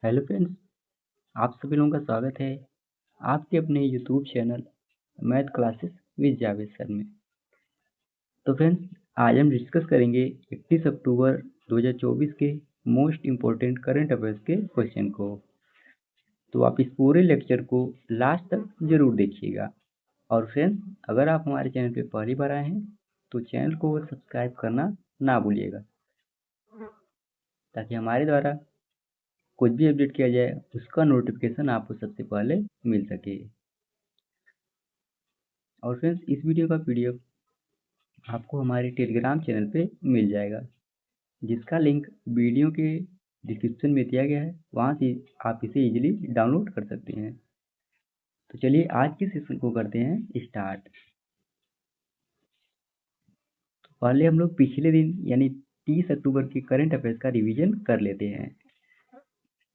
Hello friends, आप सभी लोगों का स्वागत है आपके अपने YouTube channel math classes with Javed sir में। तो फ्रेंड्स, आज हम डिस्कस करेंगे 31 अक्टूबर 2024 के मोस्ट इम्पोर्टेंट करंट अफेयर्स के क्वेश्चन को। तो आप इस पूरे लेक्चर को लास्ट तक जरूर देखिएगा। और फ्रेंड्स, अगर आप हमारे चैनल पे पहली बार आए हैं तो चैनल को सब्सक्राइब करना ना भूलिएगा, ताकि हमारे द्वारा कुछ भी अपडेट किया जाए उसका नोटिफिकेशन आपको सबसे पहले मिल सके। और फ्रेंड्स, इस वीडियो का पीडीएफ आपको हमारे टेलीग्राम चैनल पे मिल जाएगा, जिसका लिंक वीडियो के डिस्क्रिप्शन में दिया गया है। वहाँ से आप इसे इजीली डाउनलोड कर सकते हैं। तो चलिए आज के सेशन को करते हैं स्टार्ट। तो पहले हम लोग पिछले दिन यानी 30 अक्टूबर के करंट अफेयर्स का रिवीजन कर लेते हैं,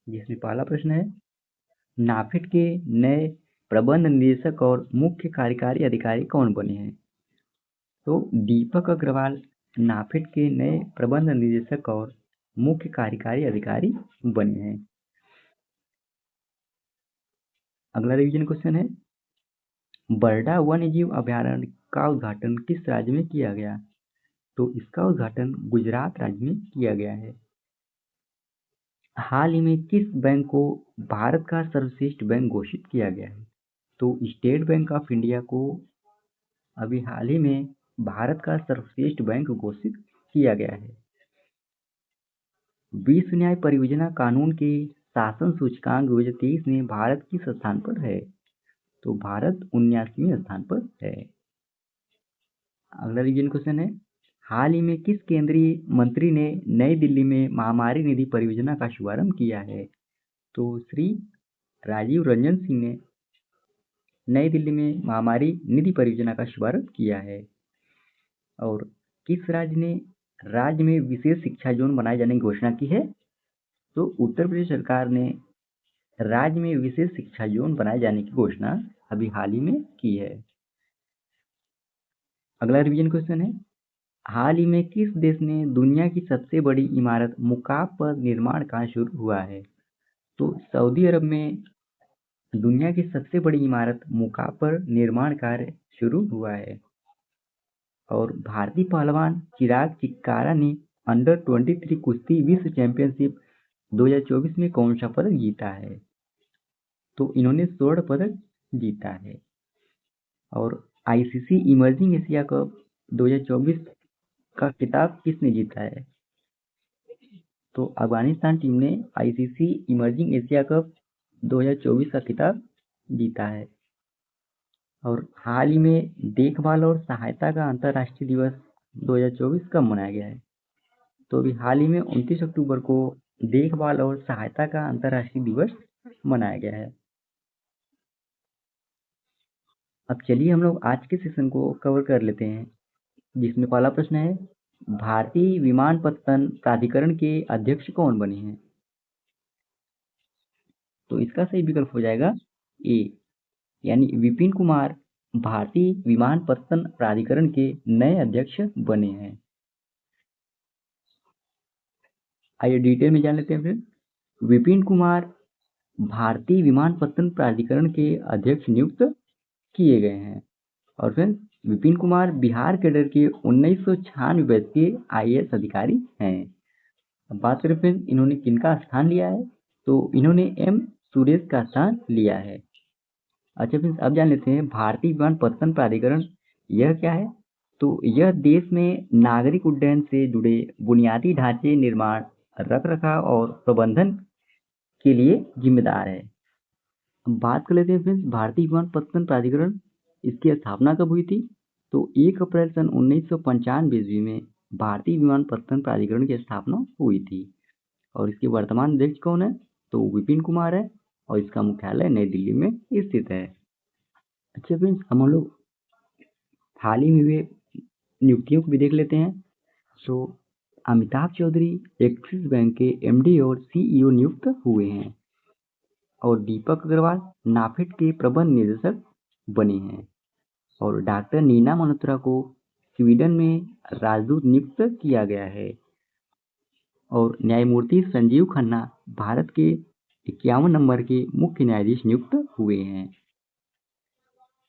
जिसमें पहला प्रश्न है, नाफेड के नए प्रबंध निदेशक और मुख्य कार्यकारी अधिकारी कौन बने हैं? तो दीपक अग्रवाल नाफेड के नए प्रबंध निदेशक और मुख्य कार्यकारी अधिकारी बने हैं। अगला रिवीजन क्वेश्चन है, बरडा वन्यजीव अभयारण्य का उद्घाटन किस राज्य में किया गया? तो इसका उद्घाटन गुजरात राज्य में किया गया है। हाल ही में किस बैंक को भारत का सर्वश्रेष्ठ बैंक घोषित किया गया है? तो स्टेट बैंक ऑफ इंडिया को अभी हाल ही में भारत का सर्वश्रेष्ठ बैंक घोषित किया गया है। विश्व न्याय परियोजना कानून के शासन सूचकांक 2023 में भारत किस स्थान पर है? तो भारत 79वें स्थान पर है। अगला रिवीजन क्वेश्चन है, हाल ही में किस केंद्रीय मंत्री ने नई दिल्ली में महामारी निधि परियोजना का शुभारंभ किया है? तो श्री राजीव रंजन सिंह ने नई दिल्ली में महामारी निधि परियोजना का शुभारंभ किया है। और किस राज्य में विशेष शिक्षा जोन बनाए जाने की घोषणा की है? तो उत्तर प्रदेश सरकार ने राज्य में विशेष शिक्षा जोन बनाए जाने की घोषणा अभी हाल ही में की है। अगला रिवीजन क्वेश्चन है, हाल ही में किस देश ने दुनिया की सबसे बड़ी इमारत मुकाब पर निर्माण कार्य शुरू हुआ है? तो सऊदी अरब में दुनिया की सबसे बड़ी इमारत मुकाब पर निर्माण कार्य शुरू हुआ है। और भारतीय पहलवान चिराग चिक्कारा ने अंडर 23 कुश्ती विश्व चैंपियनशिप 2024 में कौन सा पदक जीता है? तो इन्होंने स्वर्ण पदक जीता है। और आईसीसी इमर्जिंग एशिया कप 2024 का खिताब किसने जीता है? तो अफगानिस्तान टीम ने आईसीसी इमर्जिंग एशिया कप 2024 का खिताब जीता है। और हाल ही में देखभाल और सहायता का अंतर्राष्ट्रीय दिवस 2024 कब मनाया गया है? तो अभी हाल ही में 29 अक्टूबर को देखभाल और सहायता का अंतर्राष्ट्रीय दिवस मनाया गया है। अब चलिए हम लोग आज के सेशन को कवर कर लेते हैं, जिसमें पहला प्रश्न है, भारतीय विमानपत्तन प्राधिकरण के अध्यक्ष कौन बने हैं? तो इसका सही विकल्प हो जाएगा ए, यानी विपिन कुमार भारतीय विमानपत्तन प्राधिकरण के नए अध्यक्ष बने हैं। आइए डिटेल में जान लेते हैं फिर। विपिन कुमार भारतीय विमानपत्तन प्राधिकरण के अध्यक्ष नियुक्त किए गए हैं। और फिर विपिन कुमार बिहार कैडर के 1996 बैच के आईएएस अधिकारी हैं। अब बात करें फिर इन्होंने किनका स्थान लिया है? तो इन्होंने एम सुरेश का स्थान लिया है। अच्छा फ्रेंड्स, अब जान लेते हैं भारतीय विमानपत्तन प्राधिकरण यह क्या है? तो यह देश में नागरिक उड्डयन से जुड़े बुनियादी ढांचे निर्माण, रखरखाव और प्रबंधन के लिए जिम्मेदार है। अब बात कर लेते हैं फ्रेंड्स भारतीय विमानपत्तन प्राधिकरण, इसकी स्थापना कब हुई थी? तो 1 अप्रैल सन 1995 ईस्वी में भारतीय विमानपत्तन प्राधिकरण की स्थापना हुई थी। और इसके वर्तमान अध्यक्ष कौन है? तो विपिन कुमार है, और इसका मुख्यालय नई दिल्ली में स्थित है। अच्छा फ्रेंड्स, हम लोग हाल ही में हुए नियुक्तियों को भी देख लेते हैं। तो अमिताभ चौधरी एक्सिस बैंक के एमडी और सीईओ नियुक्त हुए हैं। और दीपक अग्रवाल नाफेड के प्रबंध निदेशक बने हैं। और डॉक्टर नीना मल्होत्रा को स्वीडन में राजदूत नियुक्त किया गया है। और न्यायमूर्ति संजीव खन्ना भारत के 51 नंबर के मुख्य न्यायाधीश नियुक्त हुए हैं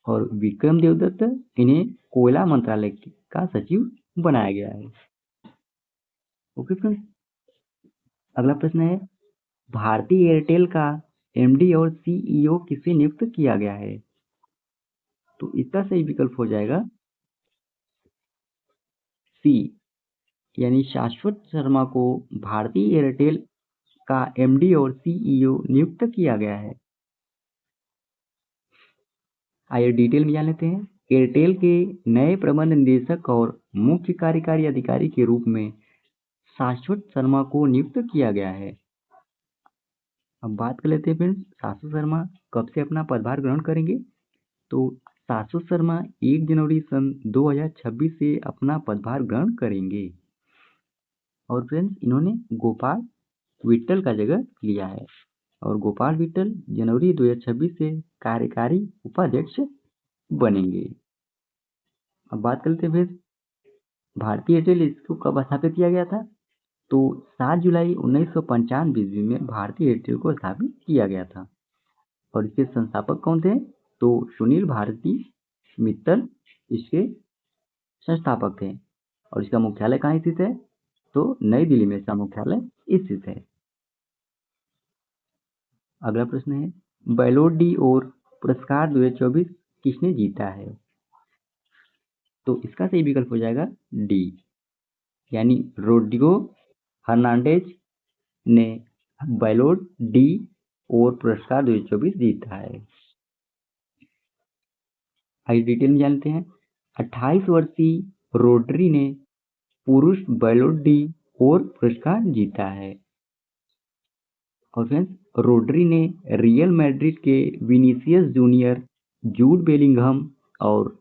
और विक्रम देवदत्त इन्हें कोयला मंत्रालय का सचिव बनाया गया है। ओके फ्रेंड्स, अगला प्रश्न है भारती एयरटेल का एमडी और सीईओ किसे नियुक्त किया गया है? तो इसका सही विकल्प हो जाएगा सी, यानी शाश्वत शर्मा को भारती एयरटेल का एमडी और सीईओ नियुक्त किया गया है। आइए डिटेल में जान लेते हैं। एयरटेल के नए प्रबंध निदेशक और मुख्य कार्यकारी अधिकारी के रूप में शाश्वत शर्मा को नियुक्त किया गया है। अब बात कर लेते हैं फ्रेंड्स, शाश्वत शर्मा कब से अपना पदभार ग्रहण करेंगे? तो शाश्वत शर्मा 1 जनवरी सन 2026 से अपना पदभार ग्रहण करेंगे और फ्रेंड्स इन्होंने गोपाल विट्ठल का जगह लिया है और गोपाल विट्ठल जनवरी 2026 से कार्यकारी उपाध्यक्ष बनेंगे। अब बात करते हैं फिर भारतीय एयरटेल इसको कब स्थापित किया गया था? तो 7 जुलाई 1995 ईस्वी में भारतीय एयरटेल को स्थापित किया गया था और इसके संस्थापक कौन थे? तो सुनील भारती मित्तल इसके संस्थापक थे और इसका मुख्यालय कहाँ स्थित है? तो नई दिल्ली में इसका मुख्यालय स्थित है। अगला प्रश्न है बैलोन डी और पुरस्कार 2024 किसने जीता है? तो इसका सही विकल्प हो जाएगा डी, यानी रोड्रिगो हर्नांडेज ने बैलोन डी और पुरस्कार 2024 जीता है। आइए डिटेल में जानते हैं। 28 वर्षीय रोड्री ने पुरुष बैलोन डी और पुरस्कार जीता है और फ्रेंड्स रोड्री ने रियल मैड्रिड के विनीसियस जूनियर, जूड बेलिंघम और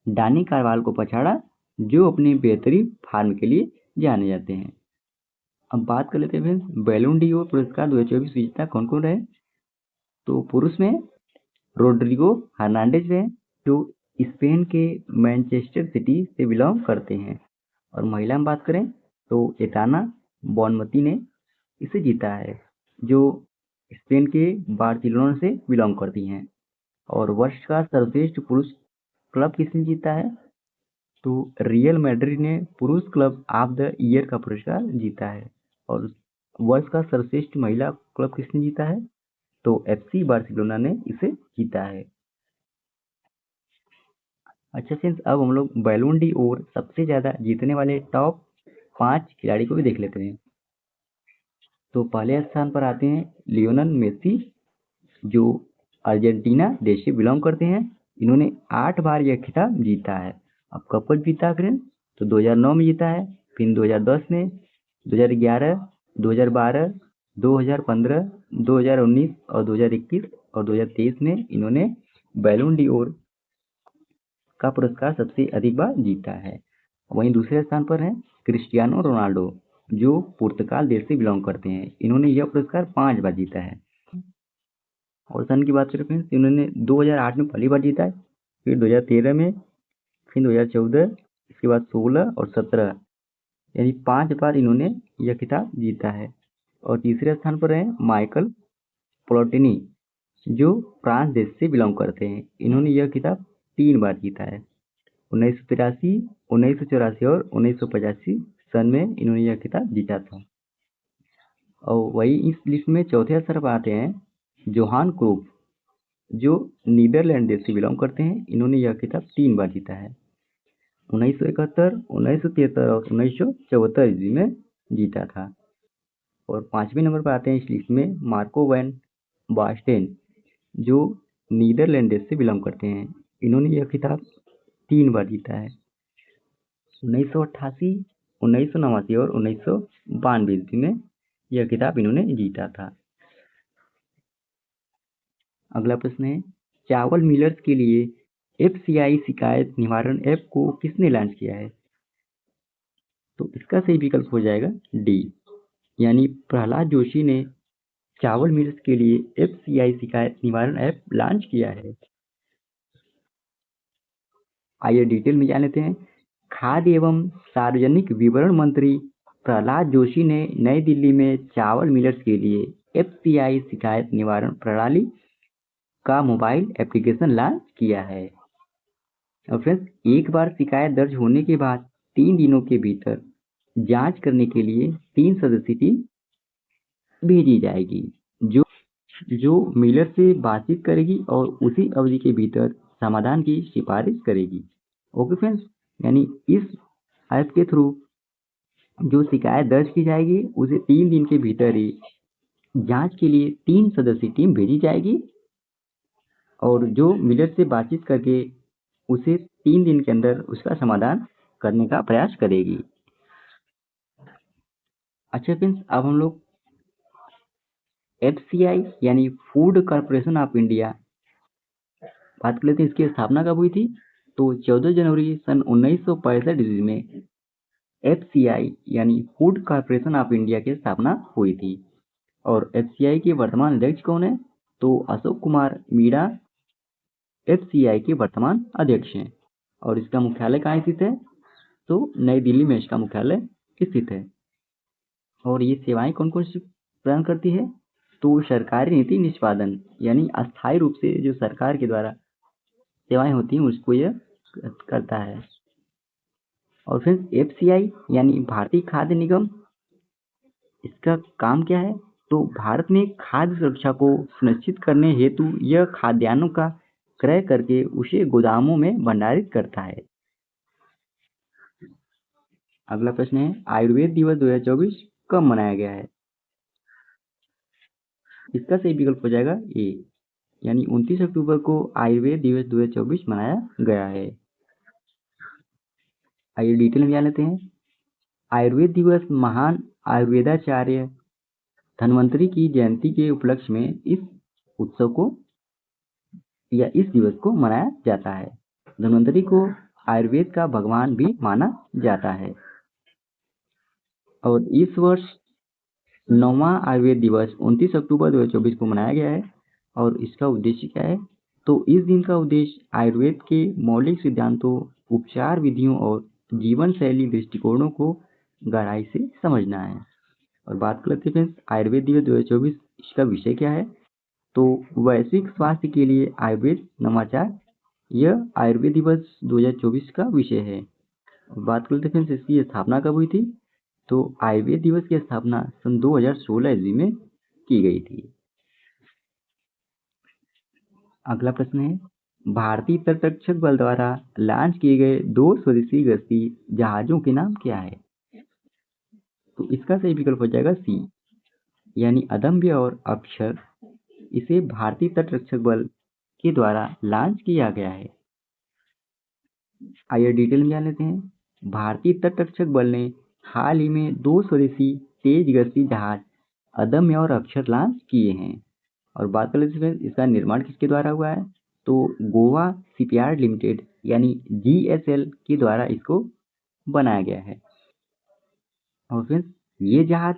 डानी कार्वाल को पछाड़ा जो अपने बेहतरीन फॉर्म के लिए जाने जाते हैं। अब बात कर लेते हैं फ्रेंड्स बैलोन डी और पुरस्कार 2024 विजेता कौन कौन रहे? तो पुरुष में रोड्रिगो हर्नांडेज रहे जो स्पेन के मैनचेस्टर सिटी से बिलोंग करते हैं और महिला में बात करें तो एटाना बोनमती ने इसे जीता है जो स्पेन के बार्सिलोना से बिलोंग करती हैं। और वर्ष का सर्वश्रेष्ठ पुरुष क्लब किसने जीता है? तो रियल मैड्रिड ने पुरुष क्लब ऑफ द ईयर का पुरस्कार जीता है और वर्ष का सर्वश्रेष्ठ महिला क्लब किसने जीता है? तो एफसी बार्सिलोना ने इसे जीता है। अच्छा फ्रेंड्स, अब हम लोग बैलोन डी और सबसे ज़्यादा जीतने वाले टॉप 5 खिलाड़ी को भी देख लेते हैं। तो पहले स्थान पर आते हैं लियोनेल मेसी जो अर्जेंटीना देश से बिलोंग करते हैं। इन्होंने 8 बार यह खिताब जीता है। अब कब कब जीता फ्रेंड्स? तो 2009 में जीता है, फिर 2010 में, 2011, 2012, 2015, 2019 और 2021 और 2023 में इन्होंने बैलोन डी और का पुरस्कार सबसे अधिक बार जीता है। वहीं दूसरे स्थान पर है क्रिस्टियानो रोनाल्डो जो पुर्तगाल देश से बिलोंग करते हैं। इन्होंने यह पुरस्कार 5 बार जीता है। और सन की बात करें फ्रेंड्स, इन्होंने 2008 में पहली बार जीता है, फिर 2013 में, फिर 2014, इसके बाद 16 और 17, यानी 5 बार इन्होंने यह खिताब जीता है। और तीसरे स्थान पर है माइकल प्लोटिनी जो फ्रांस देश से बिलोंग करते हैं। इन्होंने यह खिताब 3 बार जीता है, 1983, 1984 और 1985 सन में इन्होंने यह खिताब जीता था। और वही इस लिस्ट में चौथे स्थान पर आते हैं जोहान क्रूफ जो नीदरलैंड देश से बिलोंग करते हैं। इन्होंने यह खिताब 3 बार जीता है, 1971, 1973 और 1974 ईस्वी में जीता था। और 5वें नंबर पर आते हैं इस लिस्ट में मार्को वैन बास्टेन जो नीदरलैंड देश से बिलोंग करते हैं। इन्होंने यह खिताब 3 बार जीता है, 1988, 1989 और 1992 ईस्वी में यह खिताब इन्होंने जीता था। अगला प्रश्न है चावल मिलर्स के लिए एफसीआई शिकायत निवारण ऐप को किसने लॉन्च किया है? तो इसका सही विकल्प हो जाएगा डी, यानी प्रहलाद जोशी ने चावल मिलर्स के लिए एफसीआई शिकायत निवारण ऐप लॉन्च किया है। आइए डिटेल में जान लेते हैं। खाद्य एवं सार्वजनिक वितरण मंत्री प्रहलाद जोशी ने नई दिल्ली में चावल मिलर्स के लिए FCI शिकायत निवारण प्रणाली का मोबाइल एप्लीकेशन लॉन्च किया है। और फ्रेंड्स, एक बार शिकायत दर्ज होने के बाद 3 दिनों के भीतर जांच करने के लिए 3 सदस्यीय टीम भेजी जाएगी, जो मिलर से बातचीत करेगी और उसी अवधि के भीतर समाधान की सिफारिश करेगी। ओके फ्रेंड्स, यानी इस ऐप के थ्रू जो शिकायत दर्ज की जाएगी उसे 3 दिन के भीतर ही जांच के लिए 3 सदस्यीय टीम भेजी जाएगी और जो मिलर से बातचीत करके उसे 3 दिन के अंदर उसका समाधान करने का प्रयास करेगी। अच्छा फ्रेंड्स, अब हम लोग FCI यानी फूड कॉर्पोरेशन ऑफ इंडिया बात कर लेते हैं। इसकी स्थापना कब हुई थी? तो 14 जनवरी सन 1965 ईस्वी में FCI यानी फूड कॉर्पोरेशन ऑफ इंडिया की स्थापना हुई थी। और FCI के वर्तमान अध्यक्ष कौन है? तो अशोक कुमार मीणा FCI के वर्तमान अध्यक्ष हैं। और इसका मुख्यालय कहाँ स्थित है? तो नई दिल्ली में इसका मुख्यालय स्थित है। और ये सेवाएं कौन कौन सी प्रदान करती है? तो सरकारी नीति निष्पादन यानी अस्थायी रूप से जो सरकार के द्वारा सेवाएं होती हैं उसको यह करता है। और फिर FCI यानी भारतीय खाद्य निगम, इसका काम क्या है? तो भारत में खाद्य सुरक्षा को सुनिश्चित करने हेतु यह खाद्यान्नों का क्रय करके उसे गोदामों में भंडारित करता है। अगला प्रश्न है, आयुर्वेद दिवस 2024 कब मनाया गया है? इसका सही विकल्प हो जाएगा ए, यानी 29 अक्टूबर को आयुर्वेद दिवस 2024 मनाया गया है। आइए डिटेल में जान लेते हैं। आयुर्वेद दिवस महान आयुर्वेदाचार्य धन्वंतरी की जयंती के उपलक्ष्य में इस उत्सव को या इस दिवस को मनाया जाता है। धन्वंतरी को आयुर्वेद का भगवान भी माना जाता है। और इस वर्ष 9वां आयुर्वेद दिवस 29 अक्टूबर 2024 को मनाया गया है। और इसका उद्देश्य क्या है? तो इस दिन का उद्देश्य आयुर्वेद के मौलिक सिद्धांतों, उपचार विधियों और जीवन शैली दृष्टिकोणों को गहराई से समझना है। और बात कर लेते हैं आयुर्वेद दिवस 2024 इसका विषय क्या है? तो वैश्विक स्वास्थ्य के लिए आयुर्वेद नवाचार, यह आयुर्वेद दिवस 2024 का विषय है। बात कर लेते हैं इसकी स्थापना कब हुई थी? तो आयुर्वेद दिवस की स्थापना सन 2016 ईस्वी में की गई थी। अगला प्रश्न है, भारतीय तटरक्षक बल द्वारा लॉन्च किए गए 2 स्वदेशी गश्ती जहाजों के नाम क्या है? तो इसका सही विकल्प हो जाएगा सी, यानी अदम्य और अक्षर। इसे भारतीय तटरक्षक बल के द्वारा लॉन्च किया गया है। आइए डिटेल में जान लेते हैं। भारतीय तटरक्षक बल ने हाल ही में 2 स्वदेशी तेज गश्ती जहाज अदम्य और अक्षर लॉन्च किए हैं। और बात कर लेते हैं इसका निर्माण किसके द्वारा हुआ है? तो गोवा शिपयार्ड लिमिटेड यानी GSL के द्वारा इसको बनाया गया है। और फिर ये जहाज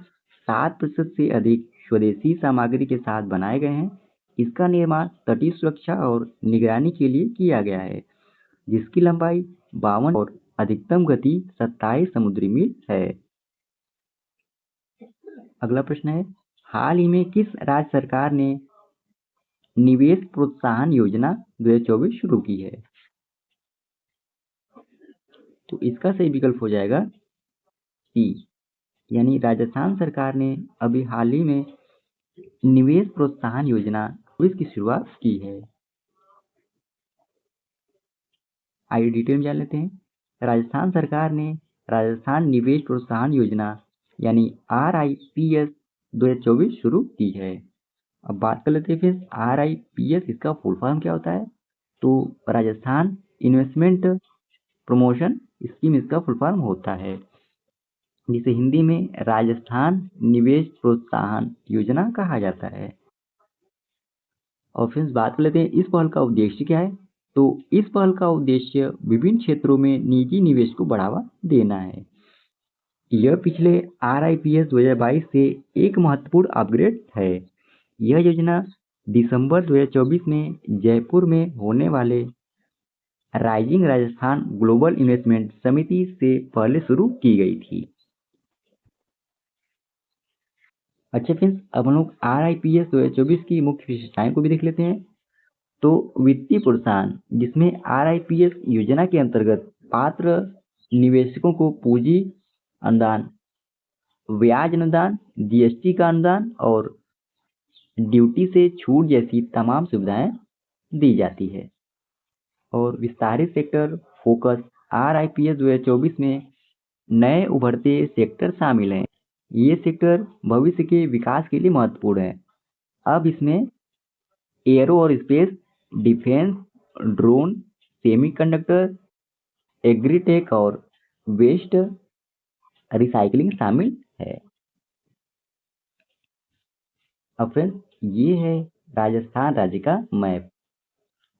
7% से अधिक स्वदेशी सामग्री के साथ बनाए गए हैं। इसका निर्माण तटीय सुरक्षा और निगरानी के लिए किया गया है, जिसकी लंबाई 52 और अधिकतम गति 27 समुद्री मील है। अगला प्रश्न है, हाल ही में किस राज्य सरकार ने निवेश प्रोत्साहन योजना 2024 शुरू की है? तो इसका सही विकल्प हो जाएगा सी, यानी राजस्थान सरकार ने अभी हाल ही में निवेश प्रोत्साहन योजना की शुरुआत की है। आइए डिटेल में जान लेते हैं। राजस्थान सरकार ने राजस्थान निवेश प्रोत्साहन योजना यानी RIPS 2024 शुरू की है। अब बात कर लेते हैं फिर RIPS इसका फुल फॉर्म क्या होता है? तो राजस्थान इन्वेस्टमेंट प्रमोशन स्कीम इसका फुल फॉर्म होता है, जिसे हिंदी में राजस्थान निवेश प्रोत्साहन योजना कहा जाता है। और फिर बात कर लेते हैं इस पहल का उद्देश्य क्या है? तो इस पहल का उद्देश्य विभिन्न क्षेत्रों में निजी निवेश को बढ़ावा देना है। यह पिछले RIPS 2022 से एक महत्वपूर्ण अपग्रेड है। यह योजना दिसंबर 2024 में जयपुर में होने वाले राइजिंग राजस्थान ग्लोबल इन्वेस्टमेंट समिति से पहले शुरू की गई थी। अच्छा फ्रेंड्स, अब हम लोग RIPS 2024 की मुख्य विशेषताएं को भी देख लेते हैं। तो वित्तीय प्रोत्साहन, जिसमें RIPS योजना के अंतर्गत पात्र निवेशकों को पूंजी अनुदान, ब्याज अनुदान, GST का अनुदान और ड्यूटी से छूट जैसी तमाम सुविधाएं दी जाती है। और विस्तारित सेक्टर फोकस, RIPS 2024 में नए उभरते सेक्टर शामिल हैं। ये सेक्टर भविष्य के विकास के लिए महत्वपूर्ण है। अब इसमें एरो और space, defence, drone, semiconductor, agritech और वेस्ट रिसाइकलिंग शामिल है। अब फ्रेंड्स, ये है राजस्थान राज्य का मैप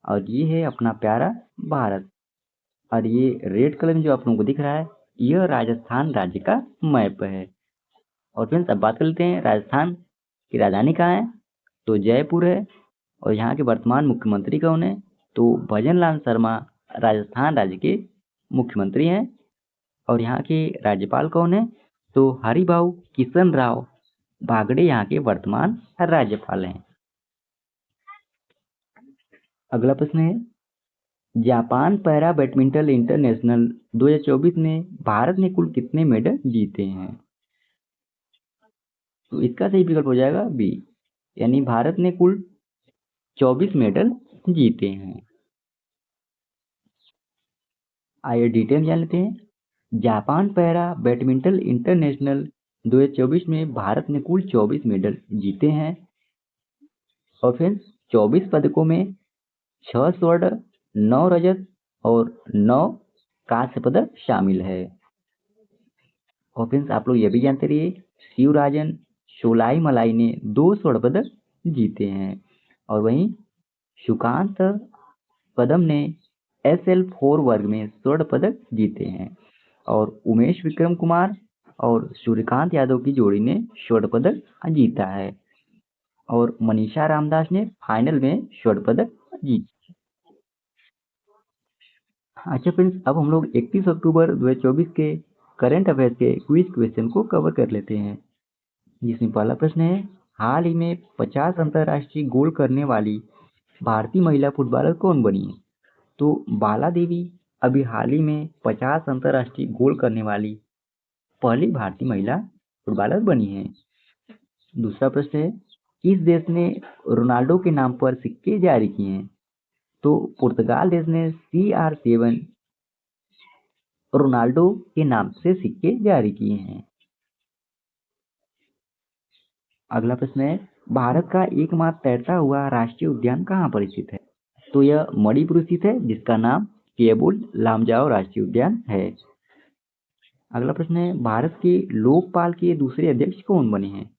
और ये है अपना प्यारा भारत। और ये रेड कलर में जो आप लोगों को दिख रहा है, यह राजस्थान राज्य का मैप है। और फ्रेंड्स, अब बात कर लेते हैं राजस्थान की राजधानी कहाँ है। तो जयपुर है। और यहाँ के वर्तमान मुख्यमंत्री कौन है? तो भजन लाल शर्मा राजस्थान राज्य के मुख्यमंत्री हैं। और यहाँ के राज्यपाल कौन है? तो हरिभाऊ किशन राव बागड़े यहाँ के वर्तमान राज्यपाल हैं। अगला प्रश्न है, जापान पैरा बैडमिंटन इंटरनेशनल 2024 में भारत ने कुल कितने मेडल जीते हैं? तो इसका सही विकल्प हो जाएगा बी, यानी भारत ने कुल 24 मेडल जीते हैं। आइए डिटेल जान लेते हैं। जापान पैरा बैडमिंटन इंटरनेशनल 2024 में भारत ने कुल 24 मेडल जीते हैं। और फिर 24 पदकों में 6 स्वर्ण, 9 रजत और 9 कांस्य पदक शामिल है। और फ्रेंड्स, आप लोग ये भी जानते रहिए, शिवराजन शोलाई मलाई ने 2 स्वर्ण पदक जीते हैं। और वहीं सुकांत कदम ने SL4 वर्ग में स्वर्ण पदक जीते हैं। और उमेश विक्रम कुमार और सूर्यकांत यादव की जोड़ी ने स्वर्ण पदक जीता है। और मनीषा रामदास ने फाइनल में स्वर्ण पदक जीता। अच्छा फ्रेंड्स, अब हम लोग 31 अक्टूबर 2024 के करंट अफेयर्स के क्विज क्वेश्चन को कवर कर लेते हैं। जिसमें पहला प्रश्न है, हाल ही में 50 अंतर्राष्ट्रीय गोल करने वाली भारतीय महिला फुटबॉलर कौन बनी है? तो बाला देवी अभी हाल ही में 50 अंतर्राष्ट्रीय गोल करने वाली पहली भारतीय महिला फुटबॉलर बनी है। दूसरा प्रश्न है, किस देश ने रोनाल्डो के नाम पर सिक्के जारी किए हैं? तो पुर्तगाल देश ने CR7 रोनाल्डो के नाम से सिक्के जारी किए हैं। अगला प्रश्न है, भारत का एकमात्र तैरता हुआ राष्ट्रीय उद्यान कहाँ पर स्थित है? तो यह मणिपुर स्थित है, जिसका नाम केबुल लामजाओ राष्ट्रीय उद्यान है। अगला प्रश्न है, भारत के लोकपाल के दूसरे अध्यक्ष कौन बने हैं?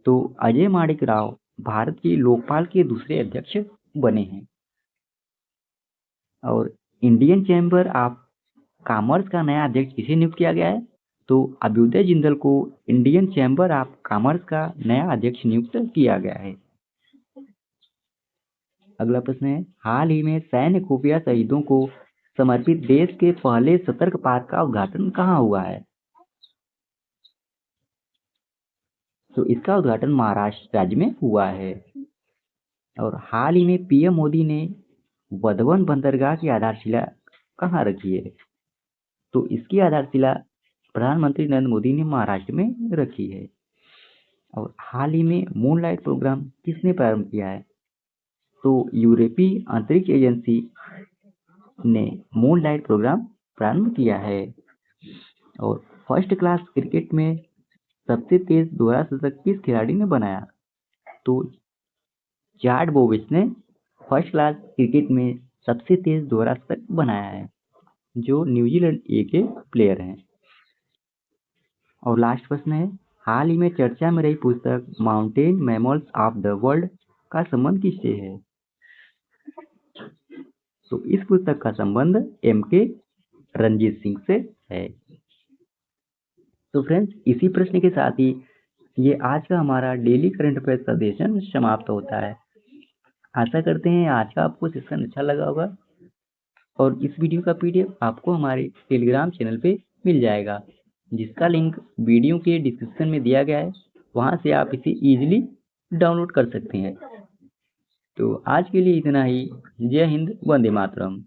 तो अजय माणिक राव भारत के लोकपाल के दूसरे अध्यक्ष बने हैं। और इंडियन चैम्बर ऑफ कॉमर्स का नया अध्यक्ष किसे नियुक्त किया गया है? तो अभ्युदय जिंदल को इंडियन चैम्बर ऑफ कॉमर्स का नया अध्यक्ष नियुक्त किया गया है। अगला प्रश्न है, हाल ही में सैन्य खुफिया शहीदों को समर्पित देश के पहले सतर्क पार्क का उद्घाटन कहाँ हुआ है? तो इसका उद्घाटन महाराष्ट्र राज्य में हुआ है। और हाल ही में PM मोदी ने वधवन बंदरगाह की आधारशिला कहाँ रखी है? तो इसकी आधारशिला प्रधानमंत्री नरेंद्र मोदी ने महाराष्ट्र में रखी है। और हाल ही में मूनलाइट प्रोग्राम किसने प्रारंभ किया है? तो यूरोपीय अंतरिक्ष एजेंसी ने मूनलाइट प्रोग्राम प्रारंभ किया है। और फर्स्ट क्लास क्रिकेट में सबसे तेज दोहरा शतक किस खिलाड़ी ने बनाया? तो जॉर्ज बोविस ने फर्स्ट क्लास क्रिकेट में सबसे तेज दोहरा शतक बनाया है, जो न्यूजीलैंड ए के प्लेयर हैं। और लास्ट प्रश्न है, हाल ही में चर्चा में रही पुस्तक mountain mammals of the world का संबंध किससे है? तो इस पुस्तक का संबंध MK रणजीत सिंह से है। तो फ्रेंड्स, इसी प्रश्न के साथ ही ये आज का हमारा डेली करंट अफेयर्स का सेशन समाप्त होता है। आशा करते हैं आज का आपको सेशन अच्छा लगा होगा। और इस वीडियो का PDF आपको हमारे टेलीग्राम चैनल पे मिल जाएगा, जिसका लिंक वीडियो के डिस्क्रिप्शन में दिया गया है। वहाँ से आप इसे ईजिली डाउनलोड कर सकते हैं। तो आज के लिए इतना ही। जय हिंद, वंदे मातरम।